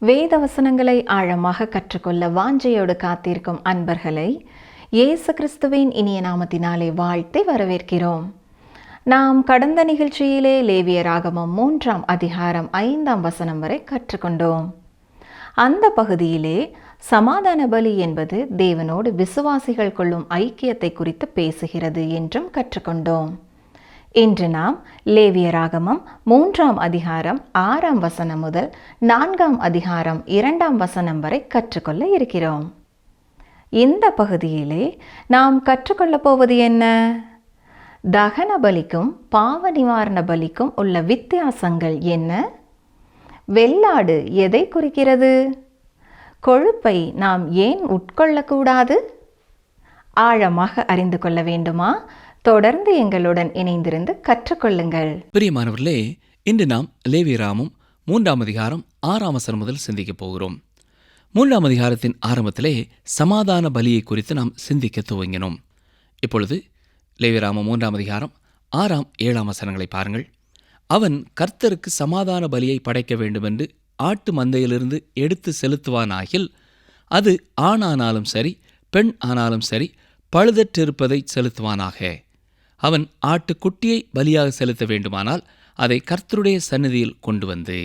வேத வசனங்களை ஆழமாக கற்றுக்கொள்ள வாஞ்சையோடு காத்திருக்கும் அன்பர்களை இயேசு கிறிஸ்துவின் இனிய நாமத்தினாலே வாழ்த்தி வரவேற்கிறோம். நாம் கடந்த நிகழ்ச்சியிலே லேவியராகமம் 3ஆம் அதிகாரம் 5ஆம் வசனம் வரை கற்றுக்கொண்டோம். அந்த பகுதியிலே சமாதான பலி என்பது தேவனோடு விசுவாசிகள் கொள்ளும் ஐக்கியத்தை குறித்து பேசுகிறது என்றும் கற்றுக்கொண்டோம். இன்று நாம் லேவியராகமம் 3ஆம் அதிகாரம் 6ஆம் வசனம் முதல் 4ஆம் அதிகாரம் 2ஆம் வசனம் வரை கற்றுக்கொள்ள இருக்கிறோம். இந்த பகுதியிலே நாம் கற்றுக்கொள்ளப் போவது என்ன? தகன பலிக்கும் பாவ நிவாரண பலிக்கும் உள்ள வித்தியாசங்கள் என்ன? வெள்ளாடு எதை குறிக்கிறது? கொழுப்பை நாம் ஏன் உட்கொள்ளக்கூடாது? ஆழமாக அறிந்து கொள்ள வேண்டுமா? தொடர்ந்து எங்களுடன் இணைந்திருந்து கற்றுக்கொள்ளுங்கள். பிரியமானவர்களே, இன்று நாம் லேவியராகமம் 3ஆம் அதிகாரம் 6ஆம் வசனம் முதல் சிந்திக்கப் போகிறோம். 3ஆம் அதிகாரத்தின் ஆரம்பத்திலே சமாதான பலியை குறித்து நாம் சிந்திக்க துவங்கினோம். இப்பொழுது லேவியராகமம் 3ஆம் அதிகாரம் 6ஆம் 7ஆம் வசனங்களை பாருங்கள். அவன் கர்த்தருக்கு சமாதான பலியை படைக்க வேண்டுமென்று ஆட்டு மந்தையிலிருந்து எடுத்து செலுத்துவானாகில் அது ஆணானாலும் சரி பெண் ஆனாலும் சரி பழுதற்றிருப்பதை செலுத்துவானாக. அவன் ஆட்டுக்குட்டியை பலியாக செலுத்த வேண்டுமானால் அதை கர்த்தருடைய சந்நிதியில் கொண்டு வந்து.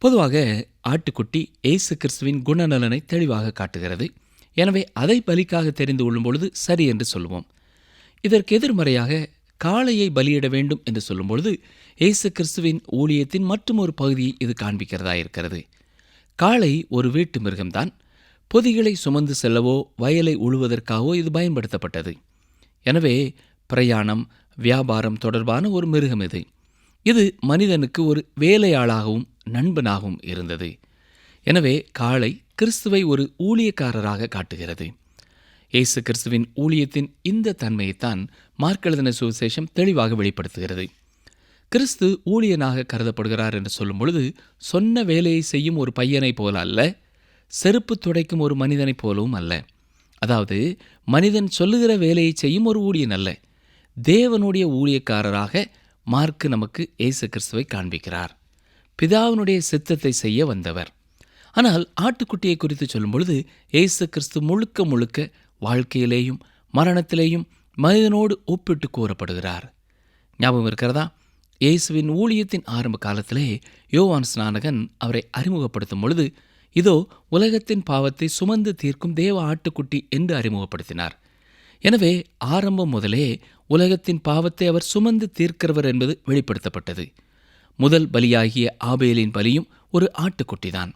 பொதுவாக ஆட்டுக்குட்டி இயேசு கிறிஸ்துவின் குணநலனை தெளிவாக காட்டுகிறது. எனவே அதை பலிக்காக தெரிந்து கொள்ளும் பொழுது சரி என்று சொல்லுவோம். இதற்கு எதிர்மறையாக காளையை பலியிட வேண்டும் என்று சொல்லும் பொழுது இயேசு கிறிஸ்துவின் ஊழியத்தின் மற்றும் ஒரு பகுதியை இது காண்பிக்கிறதா இருக்கிறது. காளை ஒரு வீட்டு மிருகம்தான். பொதிகளை சுமந்து செல்லவோ வயலை உழுவதற்காகவோ இது பயன்படுத்தப்பட்டது. எனவே பிரயாணம் வியாபாரம் தொடர்பான ஒரு மிருகம் இது. இது மனிதனுக்கு ஒரு வேலையாளாகவும் நண்பனாகவும் இருந்தது. எனவே காளை கிறிஸ்துவை ஒரு ஊழியக்காரராக காட்டுகிறது. இயேசு கிறிஸ்துவின் ஊழியத்தின் இந்த தன்மையைத்தான் மார்க் எழுதின சுவிசேஷம் தெளிவாக வெளிப்படுத்துகிறது. கிறிஸ்து ஊழியனாக கருதப்படுகிறார் என்று சொல்லும் பொழுது சொன்ன வேலையை செய்யும் ஒரு பையனைப் போல அல்ல, செருப்பு துடைக்கும் ஒரு மனிதனைப் போலவும் அல்ல. அதாவது மனிதன் சொல்லுகிற வேலையை செய்யும் ஒரு ஊழியன் அல்ல, தேவனுடைய ஊழியக்காரராக மார்க்கு நமக்கு இயேசு கிறிஸ்துவை காண்பிக்கிறார். பிதாவினுடைய சித்தத்தை செய்ய வந்தவர். ஆனால் ஆட்டுக்குட்டியை குறித்து சொல்லும் பொழுது இயேசு கிறிஸ்து முழுக்க முழுக்க வாழ்க்கையிலேயும் மரணத்திலேயும் மனிதனோடு ஒப்பிட்டு கூறப்படுகிறார். ஞாபகம் இருக்கிறதா? இயேசுவின் ஊழியத்தின் ஆரம்ப காலத்திலே யோவான் ஸ்நானகன் அவரை அறிமுகப்படுத்தும் பொழுது இதோ உலகத்தின் பாவத்தை சுமந்து தீர்க்கும் தேவ ஆட்டுக்குட்டி என்று அறிமுகப்படுத்தினார். எனவே ஆரம்பம் முதலே உலகத்தின் பாவத்தை அவர் சுமந்து தீர்க்கிறவர் என்பது வெளிப்படுத்தப்பட்டது. முதல் பலியாகிய ஆபேலின் பலியும் ஒரு ஆட்டுக்குட்டிதான்.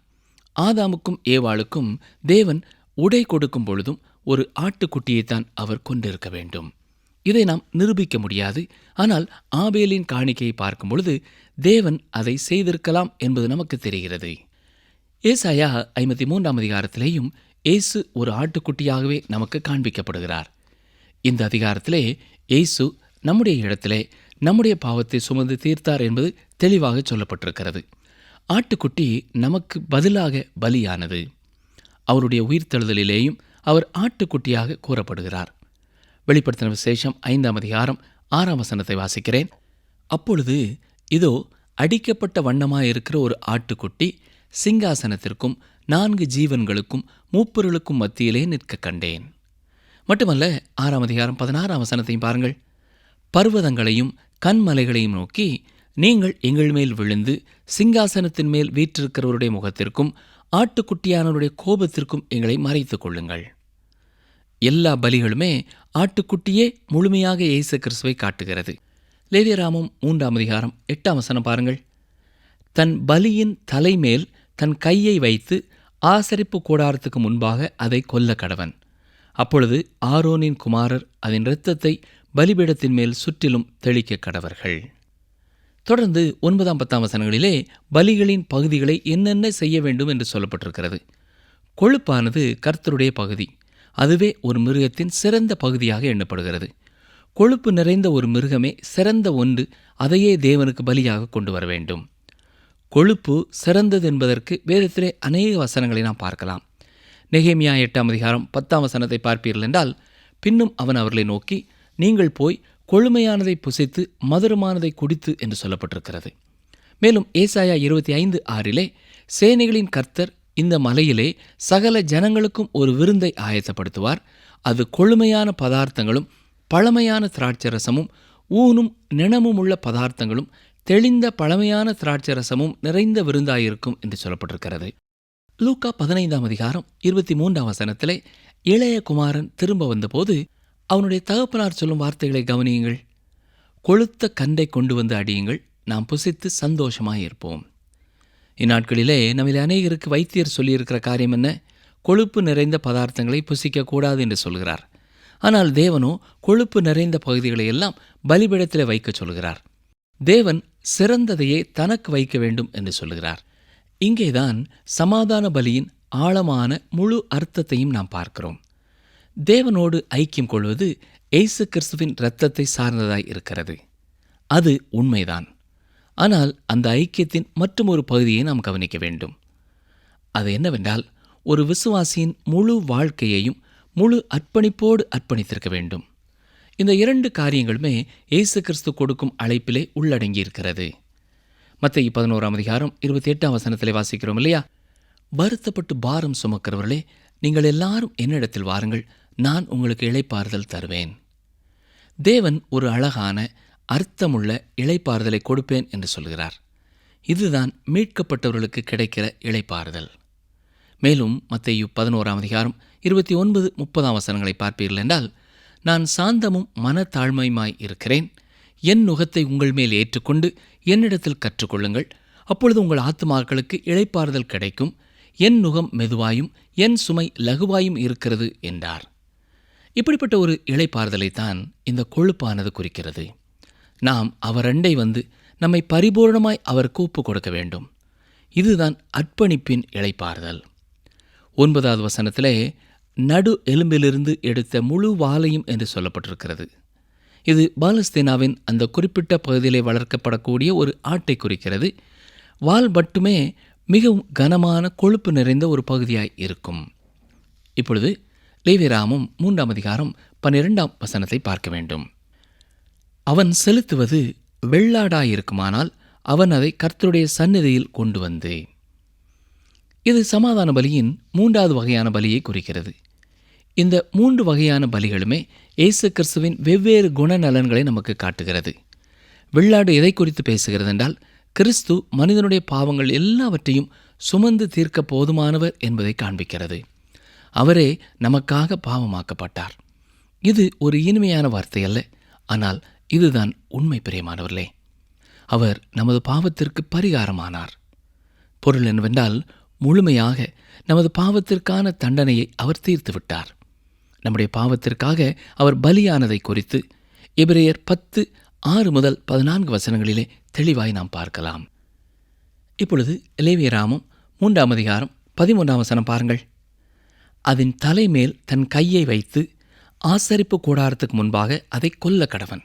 ஆதாமுக்கும் ஏவாளுக்கும் தேவன் உடை கொடுக்கும் பொழுதும் ஒரு ஆட்டுக்குட்டியைத்தான் அவர் கொண்டிருக்க வேண்டும். இதை நாம் நிரூபிக்க முடியாது. ஆனால் ஆபேலின் காணிக்கையை பார்க்கும் பொழுது தேவன் அதை செய்திருக்கலாம் என்பது நமக்கு தெரிகிறது. ஏசாயா 53ஆம் அதிகாரத்திலேயும் இயேசு ஒரு ஆட்டுக்குட்டியாகவே நமக்கு காண்பிக்கப்படுகிறார். இந்த அதிகாரத்திலே இயேசு நம்முடைய இடத்திலே நம்முடைய பாவத்தை சுமந்து தீர்த்தார் என்பது தெளிவாக சொல்லப்பட்டிருக்கிறது. ஆட்டுக்குட்டி நமக்கு பதிலாக பலியானது. அவருடைய உயிர்த்தெழுதலிலேயும் அவர் ஆட்டுக்குட்டியாக கூறப்படுகிறார். வெளிப்படுத்தின விசேஷம் 5ஆம் அதிகாரம் 6ஆம் வசனத்தை வாசிக்கிறேன். அப்பொழுது இதோ அடிக்கப்பட்ட வண்ணமாயிருக்கிற ஒரு ஆட்டுக்குட்டி சிங்காசனத்திற்கும் 4 ஜீவன்களுக்கும் மூப்பர்களுக்கும் மத்தியிலே நிற்க கண்டேன். மட்டுமல்ல, 6ஆம் அதிகாரம் 16ஆம் வசனத்தையும் பாருங்கள். பர்வதங்களையும் கண்மலைகளையும் நோக்கி, நீங்கள் எங்கள் மேல் விழுந்து சிங்காசனத்தின் மேல் வீற்றிருக்கிறவருடைய முகத்திற்கும் ஆட்டுக்குட்டியானவருடைய கோபத்திற்கும் எங்களை மறைத்துக் கொள்ளுங்கள். எல்லா பலிகளுமே ஆட்டுக்குட்டியே முழுமையாக இயேசு கிறிஸ்துவை காட்டுகிறது. லேவியராகமம் 3ஆம் அதிகாரம் 8ஆம் வசனம் பாருங்கள். தன் பலியின் தலைமேல் தன் கையை வைத்து ஆசரிப்பு கூடாரத்துக்கு முன்பாக அதை கொல்ல கடவன். அப்பொழுது ஆரோனின் குமாரர் அதன் இரத்தத்தை பலிபீடத்தின் மேல் சுற்றிலும் தெளிக்க கடவர்கள். தொடர்ந்து 9ஆம் 10ஆம் வசனங்களிலே பலிகளின் பகுதிகளை என்னென்ன செய்ய வேண்டும் என்று சொல்லப்பட்டிருக்கிறது. கொழுப்பானது கர்த்தருடைய பகுதி. அதுவே ஒரு மிருகத்தின் சிறந்த பகுதியாக எண்ணப்படுகிறது. கொழுப்பு நிறைந்த ஒரு மிருகமே சிறந்த ஒன்று. அதையே தேவனுக்கு பலியாக கொண்டு வர வேண்டும். கொழுப்பு சிறந்தது என்பதற்கு வேதத்திலே அநேக வசனங்களை நாம் பார்க்கலாம். நெகேமியா 8ஆம் அதிகாரம் 10ஆம் வசனத்தை பார்ப்பீர்கள் என்றால், பின்னும் அவன் அவர்களை நோக்கி, நீங்கள் போய் கொழுமையானதை புசித்து மதுரமானதை குடித்து என்று சொல்லப்பட்டிருக்கிறது. மேலும் ஏசாயா 25:6 சேனைகளின் கர்த்தர் இந்த மலையிலே சகல ஜனங்களுக்கும் ஒரு விருந்தை ஆயத்தப்படுத்துவார். அது கொழுமையான பதார்த்தங்களும் பழமையான திராட்சரசமும் ஊனும் நிணமும் உள்ள பதார்த்தங்களும் தெளிந்த பழமையான திராட்சரசமும் நிறைந்த விருந்தாயிருக்கும் என்று சொல்லப்பட்டிருக்கிறது. லூக்கா 15ஆம் அதிகாரம் 23ஆம் வசனத்திலே இளைய குமாரன் திரும்ப வந்தபோது அவனுடைய தகப்பனார் சொல்லும் வார்த்தைகளை கவனியுங்கள். கொழுத்த கன்றை கொண்டு வந்து அடியுங்கள், நாம் புசித்து சந்தோஷமாயிருப்போம். இந்நாட்களிலே நம்மில் அநேகருக்கு வைத்தியர் சொல்லியிருக்கிற காரியம் என்ன? கொழுப்பு நிறைந்த பதார்த்தங்களை புசிக்கக்கூடாது என்று சொல்கிறார். ஆனால் தேவனோ கொழுப்பு நிறைந்த பகுதிகளை எல்லாம் பலிபீடத்திலே வைக்க சொல்கிறார். தேவன் சிறந்ததையே தனக்கு வைக்க வேண்டும் என்று சொல்கிறார். இங்கேதான் சமாதான பலியின் ஆழமான முழு அர்த்தத்தையும் நாம் பார்க்கிறோம். தேவனோடு ஐக்கியம் கொள்வது இயேசு கிறிஸ்துவின் இரத்தத்தை சார்ந்ததாய் இருக்கிறது. அது உண்மைதான். ஆனால் அந்த ஐக்கியத்தின் மற்றும் ஒரு பகுதியை நாம் கவனிக்க வேண்டும். அது என்னவென்றால், ஒரு விசுவாசியின் முழு வாழ்க்கையையும் முழு அர்ப்பணிப்போடு அர்ப்பணித்திருக்க வேண்டும். இந்த இரண்டு காரியங்களுமே இயேசு கிறிஸ்து கொடுக்கும் அழைப்பிலே உள்ளடங்கியிருக்கிறது. மத்தேயு 11ஆம் அதிகாரம் 28ஆம் வசனத்திலே வாசிக்கிறோம் இல்லையா? வருத்தப்பட்டு பாரம் சுமக்கிறவர்களே, நீங்கள் எல்லாரும் என்னிடத்தில் வாருங்கள், நான் உங்களுக்கு இளைப்பாறுதல் தருவேன். தேவன் ஒரு அழகான அர்த்தமுள்ள இளைப்பாறுதலை கொடுப்பேன் என்று சொல்கிறார். இதுதான் மீட்கப்பட்டவர்களுக்கு கிடைக்கிற இளைப்பாறுதல். மேலும் மத்தேயு 11ஆம் அதிகாரம் 29-30ஆம் வசனங்களை பார்ப்பீர்கள் என்றால், நான் சாந்தமும் மனத்தாழ்மையுமாய் இருக்கிறேன், என் நுகத்தை உங்கள் மேல் ஏற்றுக்கொண்டு என்னிடத்தில் கற்றுக்கொள்ளுங்கள், அப்பொழுது உங்கள் ஆத்துமாக்களுக்கு இளைப்பாறுதல் கிடைக்கும், என் நுகம் மெதுவாயும் என் சுமை லகுவாயும் இருக்கிறது என்றார். இப்படிப்பட்ட ஒரு இளைப்பாறுதலைத்தான் இந்த கொழுப்பானது குறிக்கிறது. நாம் அவர் அண்டை வந்து நம்மை பரிபூர்ணமாய் அவருக்கு ஒப்புக் கொடுக்க வேண்டும். இதுதான் அர்ப்பணிப்பின் இளைப்பாறுதல். 9வது வசனத்திலே நடு எலும்பிலிருந்து எடுத்த முழு வாலையும் என்று சொல்லப்பட்டிருக்கிறது. இது பாலஸ்தீனாவின் அந்த குறிப்பிட்ட பகுதியிலே வளர்க்கப்படக்கூடிய ஒரு ஆட்டை குறிக்கிறது. வால் மட்டுமே மிகவும் கனமான கொழுப்பு நிறைந்த ஒரு பகுதியாய் இருக்கும். இப்பொழுது லேவியராகமம் 3ஆம் அதிகாரம் 12ஆம் வசனத்தை பார்க்க வேண்டும். அவன் செலுத்துவது வெள்ளாடாயிருக்குமானால் அவன் அதை கர்த்தருடைய சந்நிதியில் கொண்டு வந்து. இது சமாதான பலியின் 3வது வகையான பலியை குறிக்கிறது. இந்த 3 வகையான பலிகளுமே இயேசு கிறிஸ்துவின் வெவ்வேறு குணநலன்களை நமக்கு காட்டுகிறது. வெள்ளாடு எதை குறித்து பேசுகிறது என்றால், கிறிஸ்து மனிதனுடைய பாவங்கள் எல்லாவற்றையும் சுமந்து தீர்க்க போதுமானவர் என்பதை காண்பிக்கிறது. அவரே நமக்காக பாவமாக்கப்பட்டார். இது ஒரு இனிமையான வார்த்தை அல்ல, ஆனால் இதுதான் உண்மை. பிரியமானவர்களே, அவர் நமது பாவத்திற்கு பரிகாரமானார். பொருள் என்னவென்றால், முழுமையாக நமது பாவத்திற்கான தண்டனையை அவர் தீர்த்து விட்டார். நம்முடைய பாவத்திற்காக அவர் பலியானதை குறித்து எபிரேயர் 10:6-14 வசனங்களிலே தெளிவாய் நாம் பார்க்கலாம். இப்பொழுது லேவியராகமம் 3ஆம் அதிகாரம் 13ஆம் வசனம் பாருங்கள். அதன் தலைமேல் தன் கையை வைத்து ஆசரிப்பு கூடாரத்துக்கு முன்பாக அதை கொல்ல கடவன்.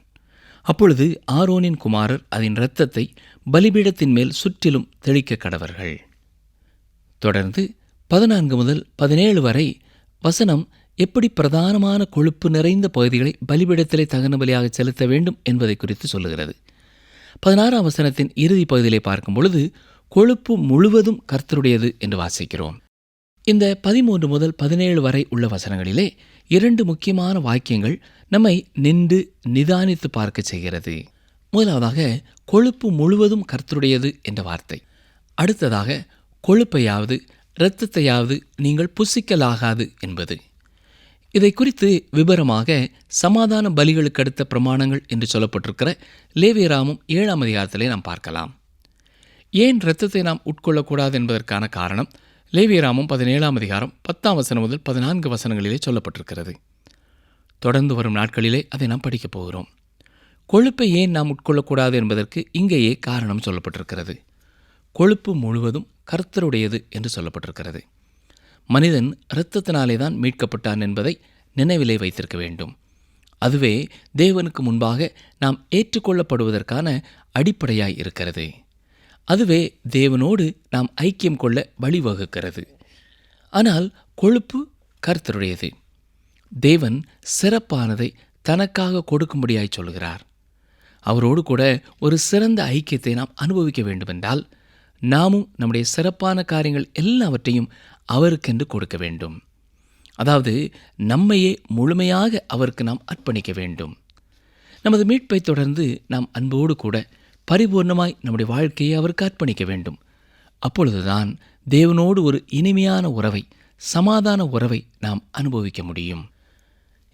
அப்பொழுது ஆரோனின் குமாரர் அதன் இரத்தத்தை பலிபீடத்தின் மேல் சுற்றிலும் தெளிக்க கடவர்கள். தொடர்ந்து 14-17 வரை வசனம் எப்படி பிரதானமான கொழுப்பு நிறைந்த பகுதிகளை பலிபீடத்திலே தகன பலியாக செலுத்த வேண்டும் என்பதை குறித்து சொல்லுகிறது. 16ஆம் வசனத்தின் இறுதி பகுதியிலே பார்க்கும் பொழுது கொழுப்பு முழுவதும் கர்த்தருடையது என்று வாசிக்கிறோம். இந்த 13-17 வரை உள்ள வசனங்களிலே 2 முக்கியமான வாக்கியங்கள் நம்மை நின்று நிதானித்து பார்க்க செய்கிறது. முதலாவதாக கொழுப்பு முழுவதும் கர்த்தருடையது என்ற வார்த்தை. அடுத்ததாக கொழுப்பையாவது இரத்தத்தையாவது நீங்கள் புசிக்கலாகாது என்பது. இதை குறித்து விபரமாக சமாதான பலிகளுக்கு அடுத்த பிரமாணங்கள் என்று சொல்லப்பட்டிருக்கிற லேவியராகமம் 7ஆம் அதிகாரத்திலே நாம் பார்க்கலாம். ஏன் இரத்தத்தை நாம் உட்கொள்ளக்கூடாது என்பதற்கான காரணம் லேவியராகமம் 17ஆம் அதிகாரம் 10ஆம் வசனம் முதல் 14 வசனங்களிலே சொல்லப்பட்டிருக்கிறது. தொடர்ந்து வரும் நாட்களிலே அதை நாம் படிக்கப் போகிறோம். கொழுப்பை ஏன் நாம் உட்கொள்ளக்கூடாது என்பதற்கு இங்கேயே காரணம் சொல்லப்பட்டிருக்கிறது. கொழுப்பு முழுவதும் கர்த்தருடையது என்று சொல்லப்பட்டிருக்கிறது. மனிதன் இரத்தத்தினாலே தான் மீட்கப்பட்டான் என்பதை நினைவிலே வைத்திருக்க வேண்டும். அதுவே தேவனுக்கு முன்பாக நாம் ஏற்றுக்கொள்ளப்படுவதற்கான அடிப்படையாய் இருக்கிறது. அதுவே தேவனோடு நாம் ஐக்கியம் கொள்ள வழிவகுக்கிறது. ஆனால் கொழுப்பு கர்த்தருடையது. தேவன் சிறப்பானதை தனக்காக கொடுக்கும்படியாய் சொல்கிறார். அவரோடு கூட ஒரு சிறந்த ஐக்கியத்தை நாம் அனுபவிக்க வேண்டுமென்றால் நாமும் நம்முடைய சிறப்பான காரியங்கள் எல்லாவற்றையும் அவருக்கென்று கொடுக்க வேண்டும். அதாவது நம்மையே முழுமையாக அவருக்கு நாம் அர்ப்பணிக்க வேண்டும். நமது மீட்பை தொடர்ந்து நாம் அன்போடு கூட பரிபூர்ணமாய் நம்முடைய வாழ்க்கையை அவருக்கு அர்ப்பணிக்க வேண்டும். அப்பொழுதுதான் தேவனோடு ஒரு இனிமையான உறவை, சமாதான உறவை நாம் அனுபவிக்க முடியும்.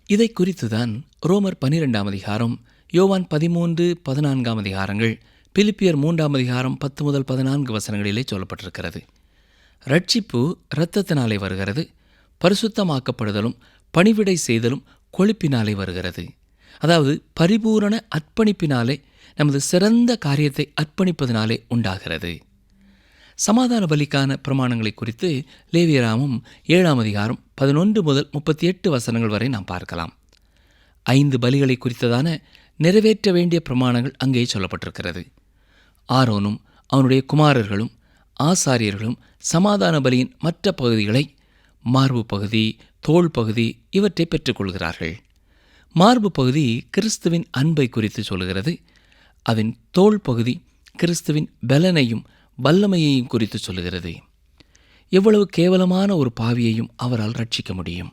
இதை குறித்துதான் ரோமர் 12ஆம் அதிகாரம், யோவான் 13, 14ஆம் அதிகாரங்கள், பிலிப்பியர் 3ஆம் அதிகாரம் 10 முதல் 14 வசனங்களிலே சொல்லப்பட்டிருக்கிறது. ரட்சிப்பு இரத்தத்தினாலே வருகிறது, பரிசுத்தமாக்கப்படுதலும் பணிவிடை செய்தலும் கொழுப்பினாலே வருகிறது. அதாவது பரிபூரண அர்ப்பணிப்பினாலே, நமது சிறந்த காரியத்தை அர்ப்பணிப்பதனாலே உண்டாகிறது. சமாதான பலிக்கான பிரமாணங்களை குறித்து லேவியராகமம் 7ஆம் அதிகாரம் 11 முதல் 38 வசனங்கள் வரை நாம் பார்க்கலாம். 5 பலிகளை குறித்ததான நிறைவேற்ற வேண்டிய பிரமாணங்கள் அங்கே சொல்லப்பட்டிருக்கிறது. ஆரோனும் அவனுடைய குமாரர்களும் ஆசாரியர்களும் சமாதான பலியின் மற்ற பகுதிகளை, மார்பு பகுதி, தோள் பகுதி, இவற்றை பெற்றுக்கொள்கிறார்கள். மார்பு பகுதி கிறிஸ்துவின் அன்பை குறித்து சொல்கிறது. அதன் தோள் பகுதி கிறிஸ்துவின் பலனையும் வல்லமையையும் குறித்து சொல்லுகிறது. எவ்வளவு கேவலமான ஒரு பாவியையும் அவரால் ரட்சிக்க முடியும்.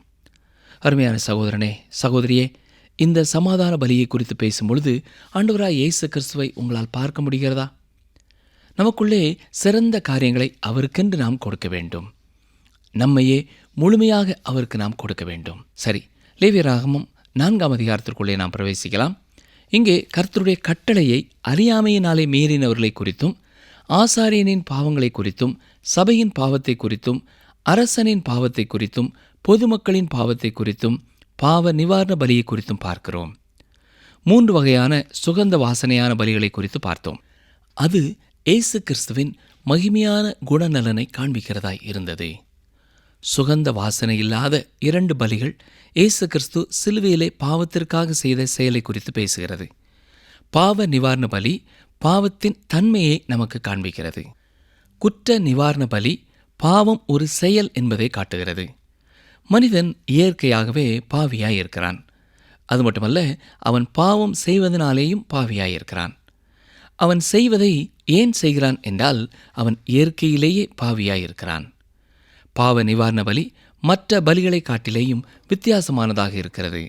அருமையான சகோதரனே, சகோதரியே, இந்த சமாதான பலியை குறித்து பேசும்பொழுது ஆண்டவராய் இயேசு கிறிஸ்துவை உங்களால் பார்க்க முடிகிறதா? நமக்குள்ளே சிறந்த காரியங்களை அவருக்கென்று நாம் கொடுக்க வேண்டும். நம்மையே முழுமையாக அவருக்கு நாம் கொடுக்க வேண்டும். சரி, லேவியராகமம் 4ஆம் அதிகாரத்திற்குள்ளே நாம் பிரவேசிக்கலாம். இங்கே கர்த்தருடைய கட்டளையை அறியாமையினாலே மீறினவர்களை குறித்தும், ஆசாரியனின் பாவங்களை குறித்தும், சபையின் பாவத்தை குறித்தும், அரசனின் பாவத்தை குறித்தும், பொதுமக்களின் பாவத்தை குறித்தும், பாவ நிவாரண பலியை குறித்தும் பார்க்கிறோம். 3 வகையான சுகந்த வாசனையான பலிகளை குறித்து பார்த்தோம். அது இயேசு கிறிஸ்துவின் மகிமையான குணநலனை காண்பிக்கிறதாய் இருந்தது. சுகந்த வாசனை இல்லாத 2 பலிகள் இயேசு கிறிஸ்து சிலுவையிலே பாவத்திற்காக செய்த செயலை குறித்து பேசுகிறது. பாவ நிவாரண பலி பாவத்தின் தன்மையை நமக்கு காண்பிக்கிறது. குற்ற நிவாரண பலி பாவம் ஒரு செயல் என்பதை காட்டுகிறது. மனிதன் இயற்கையாகவே பாவியாயிருக்கிறான். அது மட்டுமல்ல, அவன் பாவம் செய்வதனாலேயும் பாவியாயிருக்கிறான். அவன் செய்வதை ஏன் செய்கிறான் என்றால், அவன் இயற்கையிலேயே பாவியாயிருக்கிறான். பாவ நிவாரண பலி மற்ற பலிகளை காட்டிலேயும் வித்தியாசமானதாக இருக்கிறது.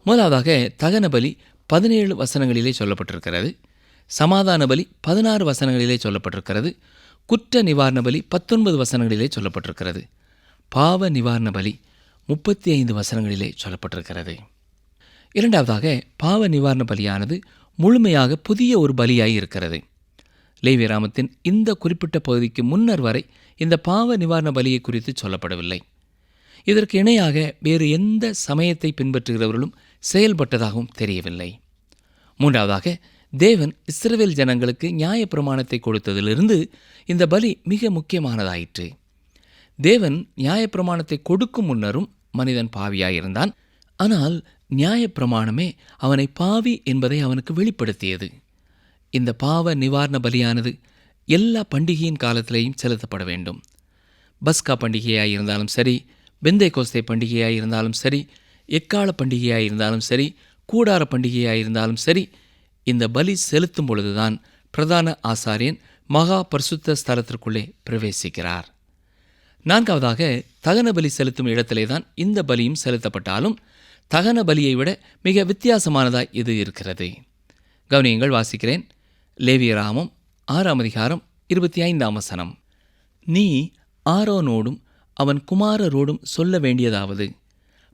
முதலாவதாக தகன பலி 17 வசனங்களிலே சொல்லப்பட்டிருக்கிறது. சமாதான பலி 16 வசனங்களிலே சொல்லப்பட்டிருக்கிறது. குற்ற நிவாரண பலி 19 வசனங்களிலே சொல்லப்பட்டிருக்கிறது. பாவ நிவாரண பலி 35 வசனங்களிலே சொல்லப்பட்டிருக்கிறது. இரண்டாவதாக, பாவ நிவாரண பலியானது முழுமையாக புதிய ஒரு பலியாய் இருக்கிறது. லேவியராகமத்தின் இந்த குறிப்பிட்ட பகுதிக்கு முன்னர் வரை இந்த பாவ நிவாரண பலியை குறித்து சொல்லப்படவில்லை. இதற்கு இணையாக வேறு எந்த சமயத்தை பின்பற்றுகிறவர்களும் செயல்பட்டதாகவும் தெரியவில்லை. மூன்றாவதாக, தேவன் இஸ்ரவேல் ஜனங்களுக்கு நியாயப்பிரமாணத்தை கொடுத்ததிலிருந்து இந்த பலி மிக முக்கியமானதாயிற்று. தேவன் நியாயப்பிரமாணத்தை கொடுக்கும் முன்னரும் மனிதன் பாவியாயிருந்தான். ஆனால் நியாயப்பிரமாணமே அவனை பாவி என்பதை அவனுக்கு வெளிப்படுத்தியது. இந்த பாவ நிவாரண பலியானது எல்லா பண்டிகையின் காலத்திலேயும் செலுத்தப்பட வேண்டும். பஸ்கா பண்டிகையாக இருந்தாலும் சரி, பெந்தைகோஸ்தே பண்டிகையாக இருந்தாலும் சரி, எக்கால பண்டிகையாக இருந்தாலும் சரி, கூடார பண்டிகையாக இருந்தாலும் சரி, இந்த பலி செலுத்தும் பொழுதுதான் பிரதான ஆசாரியன் மகா பரிசுத்த ஸ்தலத்திற்குள்ளே பிரவேசிக்கிறார். நான்காவதாக, தகன பலி செலுத்தும் இடத்திலே தான் இந்த பலியும் செலுத்தப்பட்டாலும் தகன பலியை விட மிக வித்தியாசமானதாய் இது இருக்கிறது. கவனியங்கள், வாசிக்கிறேன். லேவியராகமம் 6ஆம் அதிகாரம் 25ஆம் வசனம். நீ ஆரோனோடும் அவன் குமாரரோடும் சொல்ல வேண்டியதாவது,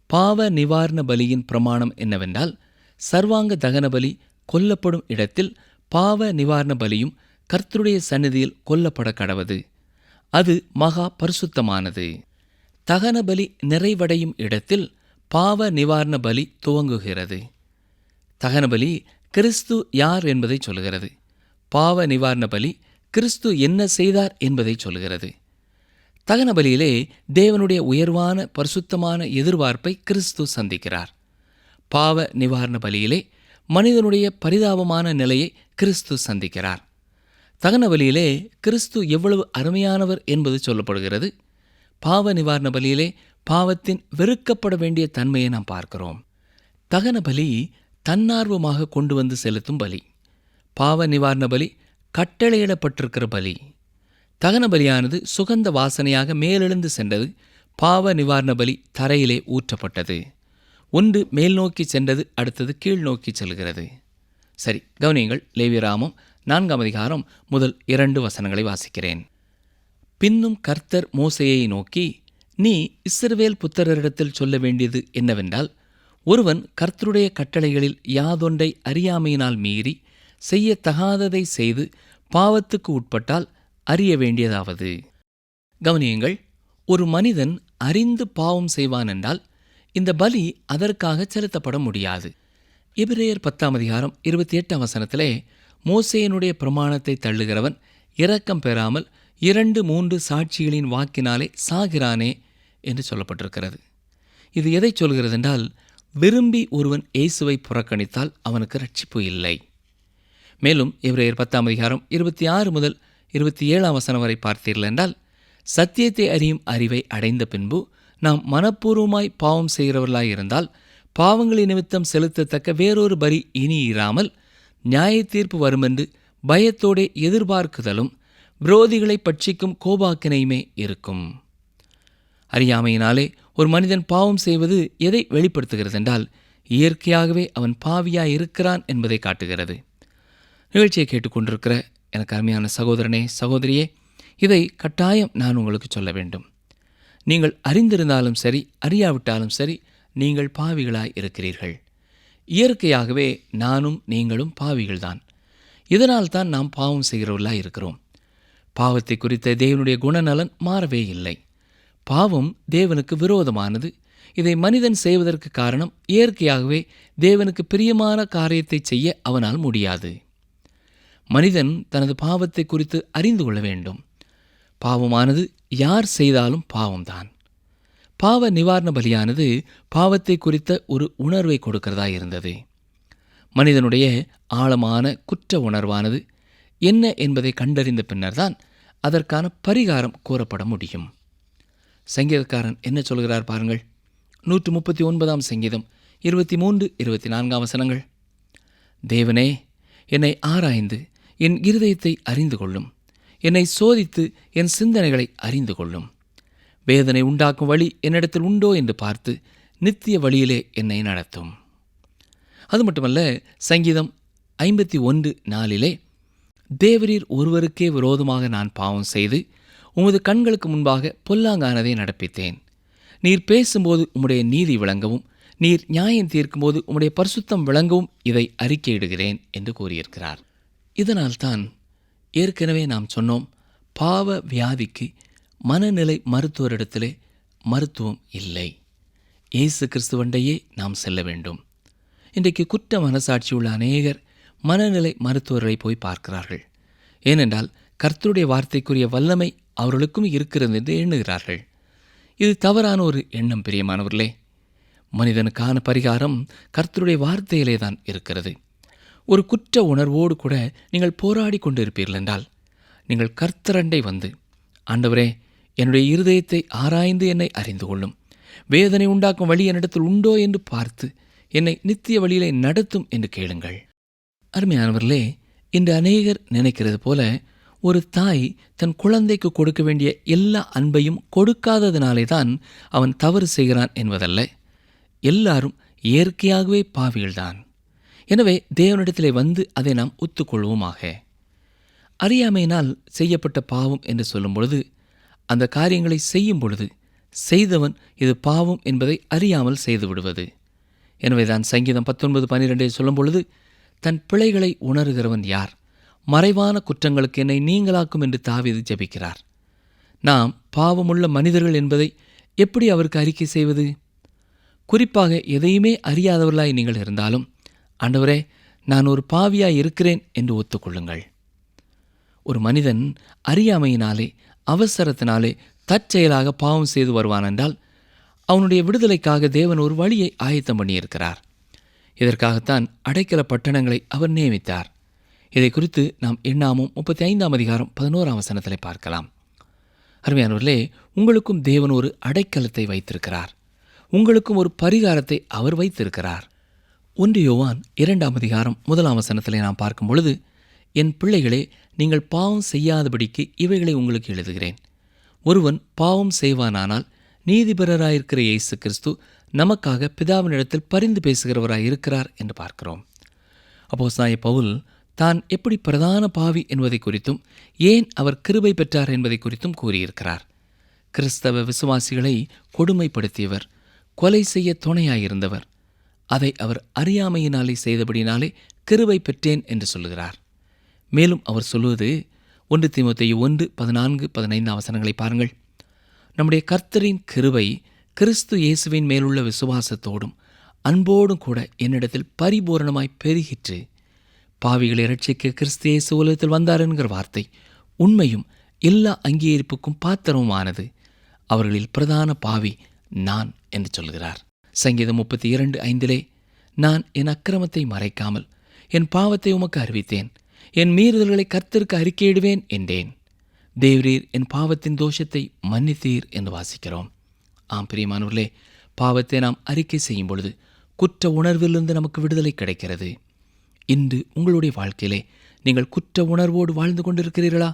பாவ நிவாரண பலியின் பிரமாணம் என்னவென்றால், சர்வாங்க தகன பலி கொல்லப்படும் இடத்தில் பாவ நிவாரண பலியும் கர்த்தருடைய சந்நிதியில் கொல்லப்பட கடவது. அது மகா பரிசுத்தமானது. தகன பலி நிறைவடையும் இடத்தில் பாவ நிவாரண பலி துவங்குகிறது. தகன பலி கிறிஸ்து யார் என்பதை சொல்கிறது. பாவ நிவாரண பலி கிறிஸ்து என்ன செய்தார் என்பதை சொல்கிறது. தகன பலியிலே தேவனுடைய உயர்வான பரிசுத்தமான எதிர்பார்ப்பை கிறிஸ்து சந்திக்கிறார். பாவ நிவாரண பலியிலே மனிதனுடைய பரிதாபமான நிலையை கிறிஸ்து சந்திக்கிறார். தகன பலியிலே கிறிஸ்து எவ்வளவு அருமையானவர் என்பது சொல்லப்படுகிறது. பாவ நிவாரண பலியிலே பாவத்தின் வெறுக்கப்பட வேண்டிய தன்மையை நாம் பார்க்கிறோம். தகன பலி தன்னார்வமாக கொண்டு வந்து செலுத்தும் பலி. பாவ நிவாரண பலி கட்டளையிடப்பட்டிருக்கிற பலி. தகன பலியானது சுகந்த வாசனையாக மேலெழுந்து சென்றது. பாவ நிவாரண பலி தரையிலே ஊற்றப்பட்டது. ஒன்று மேல் நோக்கி சென்றது, அடுத்தது கீழ் நோக்கி செல்கிறது. சரி, கவனியங்கள். லேவியராமம் 4ஆம் அதிகாரம் முதல் 2 வசனங்களை வாசிக்கிறேன். பின்னும் கர்த்தர் மோசேயை நோக்கி, நீ இஸ்ரவேல் புத்திரரிடத்தில் சொல்ல வேண்டியது என்னவென்றால், ஒருவன் கர்த்தருடைய கட்டளைகளில் யாதொன்றை அறியாமையினால் மீறி செய்யத்தகாததை செய்து பாவத்துக்கு உட்பட்டால் அறிய வேண்டியதாவது. கவனியுங்கள், ஒரு மனிதன் அறிந்து பாவம் செய்வான் என்றால் இந்த பலி அதற்காக செலுத்தப்பட முடியாது. எபிரேயர் 10ஆம் அதிகாரம் 28ஆம் வசனத்திலே, மோசேயினுடைய பிரமாணத்தை தள்ளுகிறவன் இரக்கம் பெறாமல் 2-3 சாட்சிகளின் வாக்கினாலே சாகிறானே என்று சொல்லப்பட்டிருக்கிறது. இது எதை சொல்கிறது என்றால், விரும்பி ஒருவன் இயேசுவை புறக்கணித்தால் அவனுக்கு ரட்சிப்பு இல்லை. மேலும் எபிரேயர் 10ஆம் அதிகாரம் 26 முதல் 27ஆம் வசனம் வரை பார்த்தீர்கள் என்றால், சத்தியத்தை அறியும் அறிவை அடைந்த பின்பு நாம் மனப்பூர்வமாய் பாவம் செய்கிறவர்களாய் இருந்தால் பாவங்களின் நிமித்தம் செலுத்தத்தக்க வேறொரு பலி இனி இராமல் நியாய தீர்ப்பு வருமென்று பயத்தோடே எதிர்பார்க்குதலும் விரோதிகளை பட்சிக்கும் கோபாக்கினையுமே இருக்கும். அறியாமையினாலே ஒரு மனிதன் பாவம் செய்வது எதை வெளிப்படுத்துகிறது என்றால், இயற்கையாகவே அவன் பாவியாய் இருக்கிறான் என்பதை காட்டுகிறது. நிகழ்ச்சியை கேட்டுக்கொண்டிருக்கிற எனக்கு அருமையான சகோதரனே, சகோதரியே, இதை கட்டாயம் நான் உங்களுக்கு சொல்ல வேண்டும். நீங்கள் அறிந்திருந்தாலும் சரி, அறியாவிட்டாலும் சரி, நீங்கள் பாவிகளாய் இருக்கிறீர்கள். இயற்கையாகவே நானும் நீங்களும் பாவிகள்தான். இதனால்தான் நாம் பாவம் செய்கிறவர்களாய் இருக்கிறோம். பாவத்தை குறித்த தேவனுடைய குணநலன் மாறவே இல்லை. பாவம் தேவனுக்கு விரோதமானது. இதை மனிதன் செய்வதற்கு காரணம், இயற்கையாகவே தேவனுக்கு பிரியமான காரியத்தை செய்ய அவனால் முடியாது. மனிதன் தனது பாவத்தை குறித்து அறிந்து கொள்ள வேண்டும். பாவமானது யார் செய்தாலும் பாவம்தான். பாவ நிவாரண பலியானது பாவத்தை குறித்த ஒரு உணர்வை கொடுக்கிறதா இருந்தது. மனிதனுடைய ஆழமான குற்ற உணர்வானது என்ன என்பதை கண்டறிந்த பின்னர்தான் அதற்கான பரிகாரம் கூறப்பட முடியும். சங்கீதக்காரன் என்ன சொல்கிறார் பாருங்கள். 139ஆம் சங்கீதம் 23-24 வசனங்கள். தேவனே, என்னை ஆராய்ந்து என் இருதயத்தை அறிந்து கொள்ளும். என்னை சோதித்து என் சிந்தனைகளை அறிந்து கொள்ளும். வேதனை உண்டாக்கும் வழி என்னிடத்தில் உண்டோ என்று பார்த்து நித்திய வழியிலே என்னை நடத்தும். அது மட்டுமல்ல, சங்கீதம் 51:4 தேவரீர் ஒருவருக்கே விரோதமாக நான் பாவம் செய்து உமது கண்களுக்கு முன்பாக பொல்லாங்கானதை நடப்பித்தேன். நீர் பேசும்போது உம்முடைய நீதி விளங்கவும், நீர் நியாயம் தீர்க்கும்போது உம்முடைய பரிசுத்தம் விளங்கவும் இதை அறிக்கையிடுகிறேன் என்று கூறியிருக்கிறார். இதனால்தான் ஏற்கனவே நாம் சொன்னோம், பாவ வியாதிக்கு மனநிலை மருத்துவரிடத்திலே மருத்துவம் இல்லை. இயேசு கிறிஸ்துவண்டையே நாம் செல்ல வேண்டும். இன்றைக்கு குற்ற மனசாட்சி உள்ள அநேகர் மனநிலை மருத்துவர்களை போய் பார்க்கிறார்கள். ஏனென்றால் கர்த்தருடைய வார்த்தைக்குரிய வல்லமை அவர்களுக்கும் இருக்கிறது என்று எண்ணுகிறார்கள். இது தவறான ஒரு எண்ணம் பிரியமானவர்களே. மனிதனுக்கான பரிகாரம் கர்த்தருடைய வார்த்தையிலே தான் இருக்கிறது. ஒரு குற்ற உணர்வோடு கூட நீங்கள் போராடி கொண்டிருப்பீர்கள் என்றால், நீங்கள் கர்த்தரண்டை வந்து, ஆண்டவரே, என்னுடைய இருதயத்தை ஆராய்ந்து என்னை அறிந்து கொள்ளும். வேதனை உண்டாக்கும் வழி என்னிடத்தில் உண்டோ என்று பார்த்து என்னை நித்திய வழியிலே நடத்தும் என்று கேளுங்கள். அருமையானவர்களே, இன்று அநேகர் நினைக்கிறது போல ஒரு தாய் தன் குழந்தைக்கு கொடுக்க வேண்டிய எல்லா அன்பையும் கொடுக்காததினாலே தான் அவன் தவறு செய்கிறான் என்பதல்ல. எல்லாரும் இயற்கையாகவே பாவிகள்தான். எனவே தேவனிடத்திலே வந்து அதை நாம் ஒத்துக்கொள்வோமாக. அறியாமையினால் செய்யப்பட்ட பாவம் என்று சொல்லும் பொழுது, அந்த காரியங்களை செய்யும் பொழுது செய்தவன் இது பாவம் என்பதை அறியாமல் செய்து விடுவது. எனவேதான் சங்கீதம் 19:12 சொல்லும் பொழுது, தன் பிழைகளை உணர்கிறவன் யார்? மறைவான குற்றங்களுக்கு என்னை நீங்களாக்கும் என்று தாவீது ஜெபிக்கிறார். நாம் பாவமுள்ள மனிதர்கள் என்பதை எப்படி அவருக்கு அறிக்கை செய்வது? குறிப்பாக எதையுமே அறியாதவர்களாய் நீங்கள் இருந்தாலும், ஆண்டவரே, நான் ஒரு பாவியாய் இருக்கிறேன் என்று ஒத்துக்கொள்ளுங்கள். ஒரு மனிதன் அறியாமையினாலே, அவசரத்தினாலே தற்செயலாக பாவம் செய்து வருவானென்றால் அவனுடைய விடுதலைக்காக தேவன் ஒரு வழியை ஆயத்தம் பண்ணியிருக்கிறார். இதற்காகத்தான் அடைக்கல பட்டணங்களை அவர் நியமித்தார். இதை குறித்து நாம் எண்ணாமும் 35ஆம் அதிகாரம் 11ஆம் வசனத்திலே பார்க்கலாம். அருமையானவர்களே, உங்களுக்கும் தேவன் ஒரு அடைக்கலத்தை வைத்திருக்கிறார். உங்களுக்கும் ஒரு பரிகாரத்தை அவர் வைத்திருக்கிறார். 1 யோவான் 2ஆம் அதிகாரம் 1ஆம் வசனத்திலே நாம் பார்க்கும் பொழுது, என் பிள்ளைகளே, நீங்கள் பாவம் செய்யாதபடிக்கு இவைகளை உங்களுக்கு எழுதுகிறேன். ஒருவன் பாவம் செய்வானானால் நீதிபரராயிருக்கிற இயேசு கிறிஸ்து நமக்காக பிதாவினிடத்தில் பரிந்து பேசுகிறவராயிருக்கிறார் என்று பார்க்கிறோம். அப்போஸ்தலனாகிய பவுல் தான் எப்படி பிரதான பாவி என்பதை குறித்தும் ஏன் அவர் கிருபை பெற்றார் என்பதை குறித்தும் கூறியிருக்கிறார். கிறிஸ்தவ விசுவாசிகளை கொடுமைப்படுத்தியவர், கொலை செய்ய துணையாயிருந்தவர். அதை அவர் அறியாமையினாலே செய்தபடினாலே கிருபை பெற்றேன் என்று சொல்லுகிறார். மேலும் அவர் சொல்லுவது 1 தீமோத்தேயு 1:14-15 பாருங்கள். நம்முடைய கர்த்தரின் கிருபை கிறிஸ்து இயேசுவின் மேலுள்ள விசுவாசத்தோடும் அன்போடும் கூட என்னிடத்தில் பரிபூரணமாய் பெருகிற்று. பாவிகளை இரட்சிக்க கிறிஸ்து இயேசு உலகத்தில் வந்தார் என்கிற வார்த்தை உண்மையும் எல்லா அங்கீகரிப்புக்கும் பாத்திரமானது. அவர்களில் பிரதான பாவி நான் என்று சொல்கிறார். சங்கீதம் 32:5 நான் என் அக்கிரமத்தை மறைக்காமல் என் பாவத்தை உமக்கு அறிவித்தேன், என் மீறுதல்களை கர்த்தருக்கு அறிக்கையிடுவேன் என்றேன். தேவரீர் என் பாவத்தின் தோஷத்தை மன்னித்தீர் என்று வாசிக்கிறோம். ஆம் பிரியமானவர்களே, பாவத்தை நாம் அறிக்கை செய்யும் பொழுது குற்ற உணர்விலிருந்து நமக்கு விடுதலை கிடைக்கிறது. இன்று உங்களுடைய வாழ்க்கையிலே நீங்கள் குற்ற உணர்வோடு வாழ்ந்து கொண்டிருக்கிறீர்களா?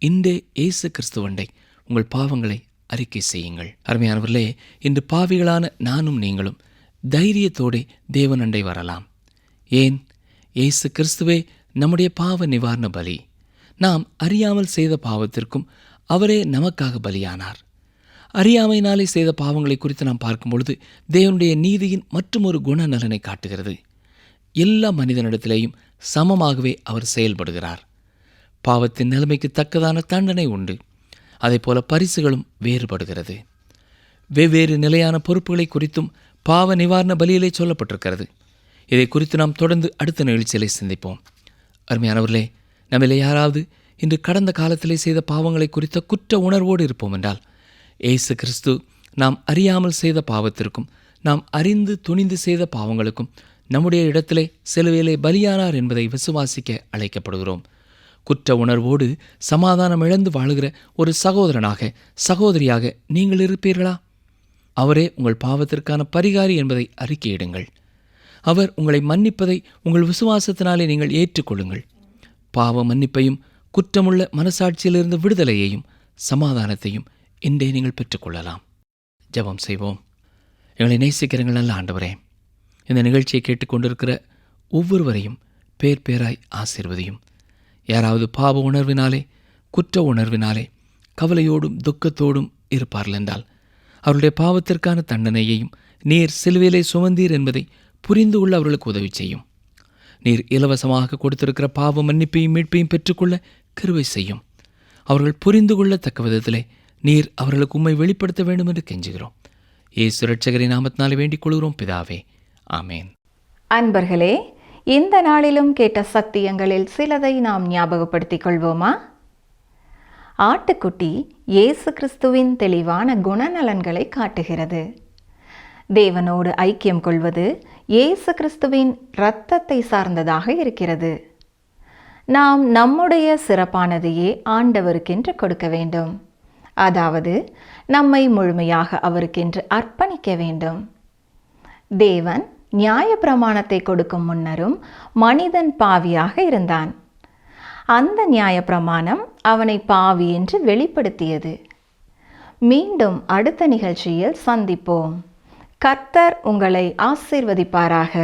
இன்றே இயேசு கிறிஸ்துவண்டை உங்கள் பாவங்களை அறிக்கை செய்யுங்கள். அருமையானவர்களே, இன்று பாவிகளான நானும் நீங்களும் தைரியத்தோടെ தேவனண்டை வரலாம். ஏன்? இயேசு கிறிஸ்துவே நம்முடைய பாவ நிவாரண பலி. நாம் அறியாமல் செய்த பாவத்திற்கும் அவரே நமக்காக பலியானார். அறியாமையினாலே செய்த பாவங்களை குறித்து நாம் பார்க்கும் பொழுது தேவனுடைய நீதியின் மற்றொரு குணநலனை காட்டுகிறது. எல்லா மனிதனிடத்திலேயும் சமமாகவே அவர் செயல்படுகிறார். பாவத்தின் நிலைமைக்கு தக்கதான தண்டனை உண்டு. அதேபோல பரிசுகளும் வேறுபடுகிறது. வெவ்வேறு நிலையான பொறுப்புகளை குறித்தும் பாவ நிவாரண பலியிலே சொல்லப்பட்டிருக்கிறது. இதை குறித்து நாம் தொடர்ந்து அடுத்த நிகழ்ச்சியிலே சிந்திப்போம். அருமையானவர்களே, நம்மிலே யாராவது இன்று கடந்த காலத்திலே செய்த பாவங்களை குறித்த குற்ற உணர்வோடு இருப்போம் என்றால், இயேசு கிறிஸ்து நாம் அறியாமல் செய்த பாவத்திற்கும் நாம் அறிந்து துணிந்து செய்த பாவங்களுக்கும் நம்முடைய இடத்திலே சிலுவையிலே பலியானார் என்பதை விசுவாசிக்க அழைக்கப்படுகிறோம். குற்ற உணர்வோடு சமாதானம் இழந்து வாழுகிற ஒரு சகோதரனாக சகோதரியாக நீங்கள் இருப்பீர்களா? அவரே உங்கள் பாவத்திற்கான பரிகாரி என்பதை அறிக்கையிடுங்கள். அவர் உங்களை மன்னிப்பதை உங்கள் விசுவாசத்தினாலே நீங்கள் ஏற்றுக்கொள்ளுங்கள். பாவ மன்னிப்பையும் குற்றமுள்ள மனசாட்சியிலிருந்து விடுதலையையும் சமாதானத்தையும் இன்றே நீங்கள் பெற்றுக்கொள்ளலாம். ஜெபம் செய்வோம். எங்களை நேசிக்கிறங்கள் நல்ல ஆண்டவரே, இந்த நிகழ்ச்சியை கேட்டுக்கொண்டிருக்கிற ஒவ்வொருவரையும் பேர் பேராய் ஆசீர்வதியும். யாராவது பாவ உணர்வினாலே குற்ற உணர்வினாலே கவலையோடும் துக்கத்தோடும் இருப்பார்கள் என்றால் அவருடைய பாவத்திற்கான தண்டனையையும் நீர் சிலுவையிலே சுமந்தீர் என்பதை புரிந்து கொள்ள அவர்களுக்கு உதவி செய்யும். நீர் இலவசமாக கொடுத்திருக்கிற பாவ மன்னிப்பையும் மீட்பையும் பெற்றுக்கொள்ள கிருபை செய்யும். அவர்கள் புரிந்து கொள்ளத்தக்க விதத்திலே நீர் அவர்களுக்கு உம்மை வெளிப்படுத்த வேண்டும் என்று கெஞ்சுகிறோம். இயேசு இரட்சகரின் நாமத்தினாலே வேண்டிக் கொள்கிறோம் பிதாவே, ஆமேன். அன்பர்களே, இந்த நாளிலும் கேட்ட சத்தியங்களில் சிலதை நாம் ஞாபகப்படுத்திக் கொள்வோமா? ஆட்டுக்குட்டி இயேசு கிறிஸ்துவின் தெளிவான குணநலன்களை காட்டுகிறது. தேவனோடு ஐக்கியம் கொள்வது இயேசு கிறிஸ்துவின் இரத்தத்தை சார்ந்ததாக இருக்கிறது. நாம் நம்முடைய சிறப்பானதையே ஆண்டவருக்கென்று கொடுக்க வேண்டும். அதாவது நம்மை முழுமையாக அவருக்கென்று அர்ப்பணிக்க வேண்டும். தேவன் நியாயப்பிரமாணத்தை கொடுக்கும் முன்னரும் மனிதன் பாவியாக இருந்தான். அந்த நியாயப்பிரமாணம் அவனை பாவி என்று வெளிப்படுத்தியது. மீண்டும் அடுத்த நிகழ்ச்சியில் சந்திப்போம். கர்த்தர் உங்களை ஆசீர்வதிப்பாராக.